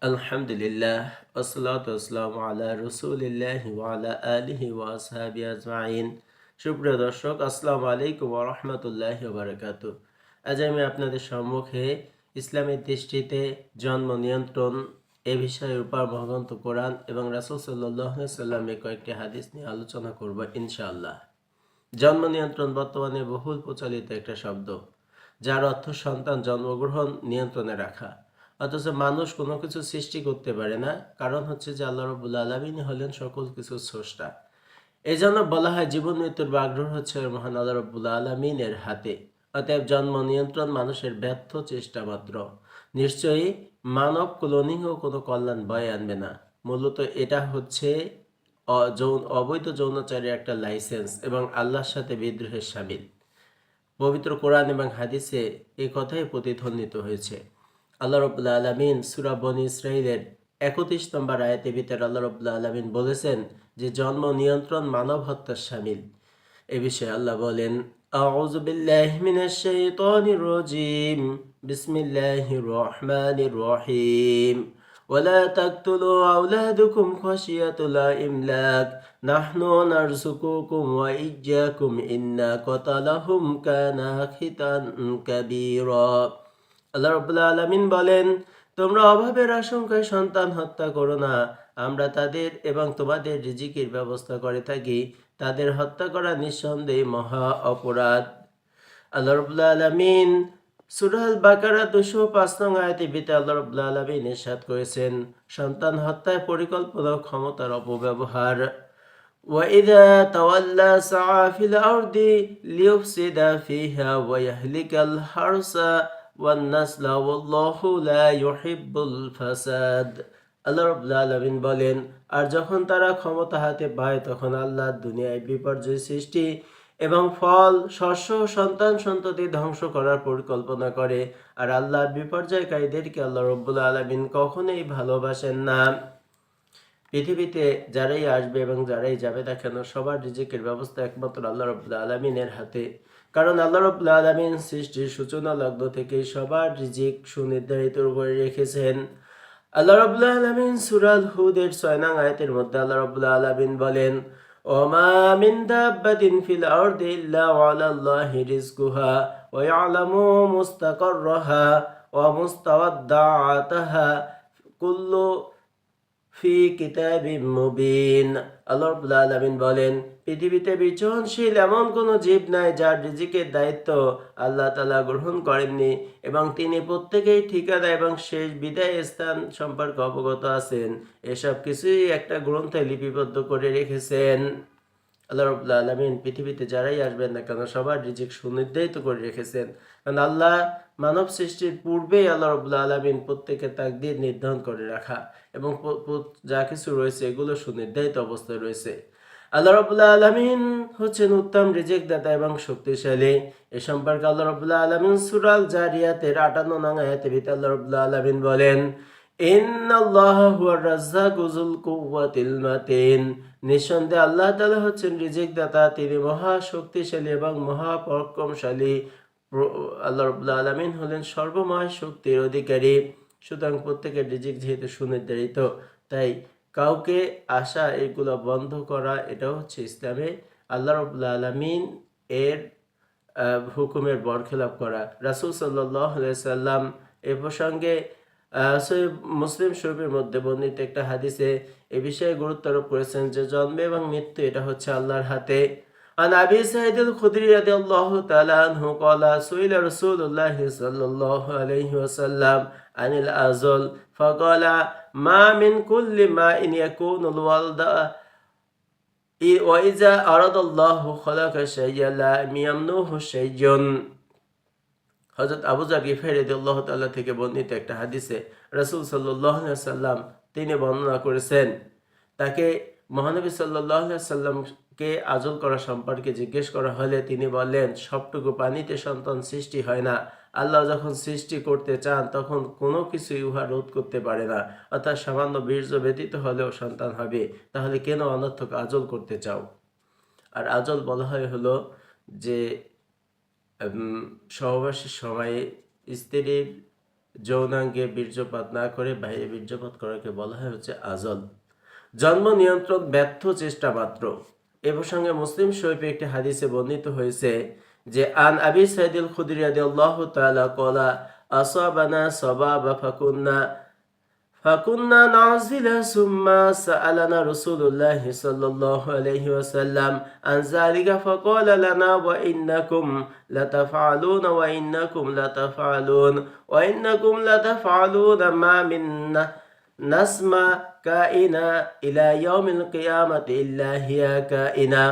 আলহামদুলিল্লাহ ওয়াসসালাতু ওয়াসসালামু আলা রাসূলিল্লাহ ওয়া আলা আলিহি ওয়া আসহাবিহি আজমাইন। সুপ্রিয় দর্শক, আসসালামু আলাইকুম ওয়া রাহমাতুল্লাহি ওয়া বারাকাতুহু। আজ আমি আপনাদের সম্মুখে ইসলামের দৃষ্টিতে জন্ম নিয়ন্ত্রণ এ বিষয়ে উপর মহাগ্রন্থ কোরআন এবং রাসূল সাল্লাল্লাহু আলাইহি সাল্লামের কয়েকটি হাদিস নিয়ে আলোচনা করব ইনশাআল্লাহ। জন্ম নিয়ন্ত্রণ বর্তমানে বহুল প্রচলিত একটা শব্দ, যার অর্থ সন্তান জন্মগ্রহণ নিয়ন্ত্রণে রাখা। অথচ মানুষ কোনো কিছু সৃষ্টি করতে পারে না, কারণ হচ্ছে যে আল্লাহ রাব্বুল আলামিন হলেন সকল কিছুর স্রষ্টা। এই জন্য বলা হয় জীবন মৃত্যুর বাগডোর হচ্ছে মহান আল্লাহ রাব্বুল আলামিনের হাতে। অতএব জন্ম নিয়ন্ত্রণ মানুষের ব্যর্থ চেষ্টা মাত্র। নিশ্চয়ই মানব ক্লোনিংও কোনো কল্যাণ বয়ে আনবে না। মূলত এটা হচ্ছে অবৈধ যৌনাচারের একটা লাইসেন্স এবং আল্লাহর সাথে বিদ্রোহের শামিল। পবিত্র কোরআন এবং হাদিসে এই কথাই প্রতিধ্বনিত হয়েছে। আল্লাহ রাব্বুল আলামিন সূরা বনী ইসরাঈলের ৩১ নম্বর আয়াতে ভিতরে আল্লাহ রাব্বুল আলামিন বলেছেন যে জন্ম নিয়ন্ত্রণ মানব হত্যার শামিল। এ বিষয়ে আল্লাহ বলেন, আউযু বিল্লাহি মিনাশ শাইতানির রাজীম, বিসমিল্লাহির রহমানির রহিম। ولا تقتلوا أولادكم خشية إملاق نحن نرزقكم وإياكم إن قتلهم كان خطأ كبيرا। আল্লাহ রাব্বুল আলামিন বলেন, তোমরা অভাবের আশঙ্কায় সন্তান হত্যা করো না। আমরা তাদের এবং তোমাদের রিজিকের ব্যবস্থা করে থাকি। তাদের হত্যা করা নিঃসন্দেহে মহা অপরাধ। আল্লাহ রাব্বুল আলামিন সূরা আল বাকারা ২০৫ নং আয়াতে ভিতরে আল্লাহ রাব্বুল আলামিন ইরশাদ করেছেন সন্তান হত্যায় পরিকল্পনা ও ক্ষমতার অপব্যবহার। وَإِذَا تَوَلَّى سَعَى فِي الْأَرْضِ لِيُفْسِدَ فِيهَا وَيَهْلِكَ الْحَرْثَ وَالنَّسْلَ وَاللَّهُ لَا يُحِبُّ الْفَسَادَ। আল্লাহ রাব্বুল আলামিন বলেন, আর যখন তারা ক্ষমতা হাতে পায় তখন আল্লাহ দুনিয়ায় বিপর্যয় সৃষ্টি এবং ফল, শস্য, সন্তান সন্ততি ধ্বংস করার পরিকল্পনা করে। আর আল্লাহ বিপর্যয়কারীদেরকে আল্লাহ রাব্বুল আলামিন কখনোই ভালোবাসেন না। পৃথিবীতে যারাই আসবে এবং যারাই যাবে না কেন সবার রিজিকের ব্যবস্থা একমাত্র আল্লাহ রাব্বুল আলামিনের হাতে। কারণ আল্লাহ রাব্বুল আলামিন সৃষ্টির সূচনা লগ্ন থেকে সবার রিজিক সুনির্ধারিত করে রেখেছেন। আল্লাহ রাব্বুল আলামিন সূরা হুদের ৬ নং আয়াতের মধ্যে আল্লাহ রাব্বুল আলামিন বলেন, ওমা মিন দাব্বাতিন ফিল আরদি ইল্লা আলাল্লাহি রিজকুহা ওয়া ইয়ালামু মুস্তাকাররাহা ওয়া মুস্তাওয়াদাতাহা কুল্লু ফি কিতাবিম মুবিন। আল্লাহ রাব্বুল আলামিন বলেন, পৃথিবীতে বিচরণশীল এমন কোনো জীব নাই যার রিজিকের দায়িত্ব আল্লাহ তাআলা গ্রহণ করেননি এবং তিনি প্রত্যেকেই ঠিকানা এবং শেষ বিদায় স্থান সম্পর্কে অবগত আছেন। এসব কিছুই একটা গ্রন্থে লিপিবদ্ধ করে রেখেছেন। আল্লাহ রাব্বুল আলামিন পৃথিবীতে যারাই আসবেন না কেন সবার রিজিক সুনির্ধারিত করে রেখেছেন। কারণ আল্লাহ মানব সৃষ্টির পূর্বেই আল্লাহ রাব্বুল আলামিন প্রত্যেকের তাকদীর নির্ধারণ করে রাখা এবং যা কিছু রয়েছে এগুলো সুনির্ধারিত অবস্থায় রয়েছে। আল্লাহ রাব্বুল আলামিন হচ্ছেন উত্তম রিজিক দাতা এবং শক্তিশালী। এ সম্পর্কে আল্লাহ রাব্বুল আলামিন সূরা আল জারিয়াতের ৫৮ নং আয়াতে ভিতরে আল্লাহ রাব্বুল আলামিন বলেন, ইন্নাল্লাহা হুয়ার রাজ্জাকু যুল কুওয়াতিল মাতিন। নিঃসন্দেহে আল্লাহ তাআলা হচ্ছেন রিজিক দাতা, তিনি মহা শক্তিশালী এবং মহা পরাক্রমশালী। আল্লাহ রাব্বুল আলামিন হলেন সর্বময় শক্তির অধিকারী। সুতরাং প্রত্যেকের রিজিক যেহেতু সুনির্ধারিত, তাই কাউকে আশা এগুলো বন্ধ করা এটা হচ্ছে ইসলামে আল্লাহ রাব্বুল আলামিন এর হুকুমের বরখেলাপ করা। রাসূল সাল্লাল্লাহু আলাইহি সাল্লাম এ প্রসঙ্গে সহিহ মুসলিম শরীফের মধ্যে বর্ণিত একটা হাদিসে এ বিষয়ে গুরুত্ব আরোপ করেছেন যে জন্ম এবং মৃত্যু এটা হচ্ছে আল্লাহর হাতে। عن أبي سعيد الخدري رضي الله تعالى عنه قال سئل رسول الله صلى الله عليه وسلم عن الأزل فقال ما من كل ماء يكون الولد وإذا أراد الله خلق شيئا لم يمنعه شيء। হযরত আবু যর গিফারী রাদিয়াল্লাহু তাআলা থেকে বর্ণিত একটা হাদিসে রাসূল সাল্লাল্লাহু আলাইহি সাল্লাম তিনি বর্ণনা করেছেন, তাকে মহানবী সাল্লাল্লাহু আলাইহি সাল্লামকে আজল করা সম্পর্কে জিজ্ঞেস করা হলে তিনি বললেন, সবটুকু পানিতে সন্তান সৃষ্টি হয় না। আল্লাহ যখন সৃষ্টি করতে চান তখন কোনো কিছুই উহা রোধ করতে পারে না। অর্থাৎ সামান্য বীর্য ব্যতীত হলেও সন্তান হবে। তাহলে কেন অনর্থক আজল করতে চাও? আর আজল বলা হয় হলো যে সহবাসের সময়ে স্ত্রীর যৌনাঙ্গে বীর্যপাত না করে বাইরে বীর্যপাত করাকে বলা হয় হচ্ছে আজল। জন্ম নিয়ন্ত্রণ ব্যর্থ চেষ্টা মাত্র। এ প্রসঙ্গে মুসলিম শরীফে একটি হাদিসে বর্ণিত হয়েছে যে আন আবি সাইদুল খুদরি রাদিয়াল্লাহু তাআলা ক্বালা আসাবানা সাবাবা فكنا نعزل ثم سألنا رسول الله صلى الله عليه وسلم عن ذلك فقال لنا وإنكم لتفعلون ما منا نسمع كائنا إلى يوم القيامة إلا هي كائنا।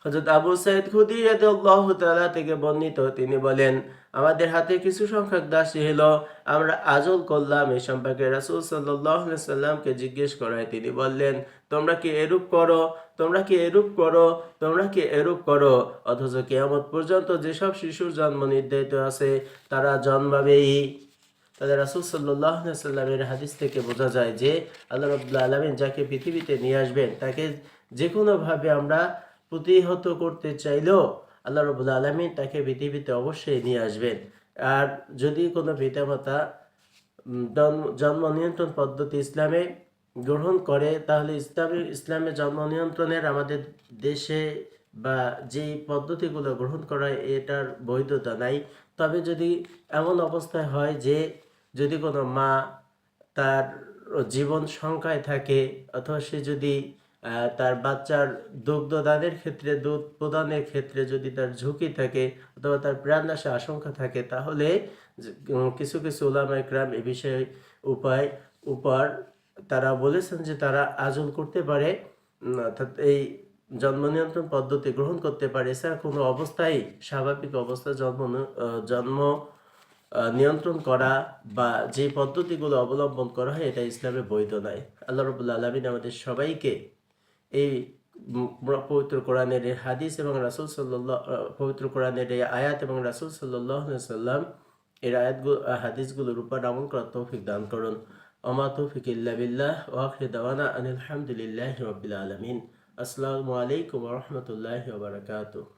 হযরত আবু সাঈদ খুদরী রাদিয়াল্লাহু তাআলা থেকে বর্ণিত, তিনি বলেন, আমাদের হাতে কিছু সংখ্যক দাসী হলো, আমরা আজল করলাম। এই সম্পর্কে রাসূল সাল্লাল্লাহু আলাইহি সাল্লামকে জিজ্ঞেস করায় তিনি বললেন, তোমরা কি এরূপ করো, তোমরা কি এরূপ করো, তোমরা কি এরূপ করো? অথচ কিয়ামত পর্যন্ত যেসব শিশুর জন্ম নির্ধারিত আছে তারা জন্মাবেই। তাদের রাসূল সাল্লাল্লাহু আলাইহি সাল্লামের হাদিস থেকে বোঝা যায় যে আল্লাহ রাব্বুল আলামিন যাকে পৃথিবীতে নিয়ে আসবেন তাকে যে কোনোভাবে আমরা প্রতিহত করতে চাইলেও আল্লাহ রাব্বুল আলামিন তাকে পৃথিবীতে অবশ্যই নিয়ে আসবেন। আর যদি কোনো পিতামাতা জন্ম নিয়ন্ত্রণ পদ্ধতি ইসলামে গ্রহণ করে, তাহলে ইসলামে জন্ম নিয়ন্ত্রণের আমাদের দেশে বা যেই পদ্ধতিগুলো গ্রহণ করা এটার বৈধতা নাই। তবে যদি এমন অবস্থায় হয় যে যদি কোনো মা তার জীবন শঙ্কায় থাকে, অথবা সে যদি তার বাচ্চার দুগ্ধদানের ক্ষেত্রে, দুধ প্রদানের ক্ষেত্রে যদি তার ঝুঁকি থাকে অথবা তার প্রাণনাশের আশঙ্কা থাকে, তাহলে কিছু কিছু উলামায়ে কেরাম এ বিষয়ে উপর তারা বলেছেন যে তারা আজল করতে পারে, অর্থাৎ এই জন্ম নিয়ন্ত্রণ পদ্ধতি গ্রহণ করতে পারে। এছাড়া কোনো অবস্থায় স্বাভাবিক অবস্থায় জন্ম নিয়ন্ত্রণ করা বা যে পদ্ধতিগুলো অবলম্বন করা হয় এটা ইসলামে বৈধ নয়। আল্লাহ রাব্বুল আলামিন আমাদের সবাইকে এই পবিত্র কোরআনের এই হাদিস এবং রাসূল পবিত্র কোরআনের এই আয়াত এবং রাসূল সাল্লাল্লাহু আলাইহি সাল্লাম এর হাদিসগুলোর উপর আমল করার তৌফিক দান করুন। ওমা তৌফিক ইল্লা বিল্লাহ ওয়া আখিরু দাওয়ানা আনিল হামদুলিল্লাহি রাব্বিল আলামিন। আসসালামু আলাইকুম ওয়া রাহমাতুল্লাহি ওয়া বারাকাতুহু।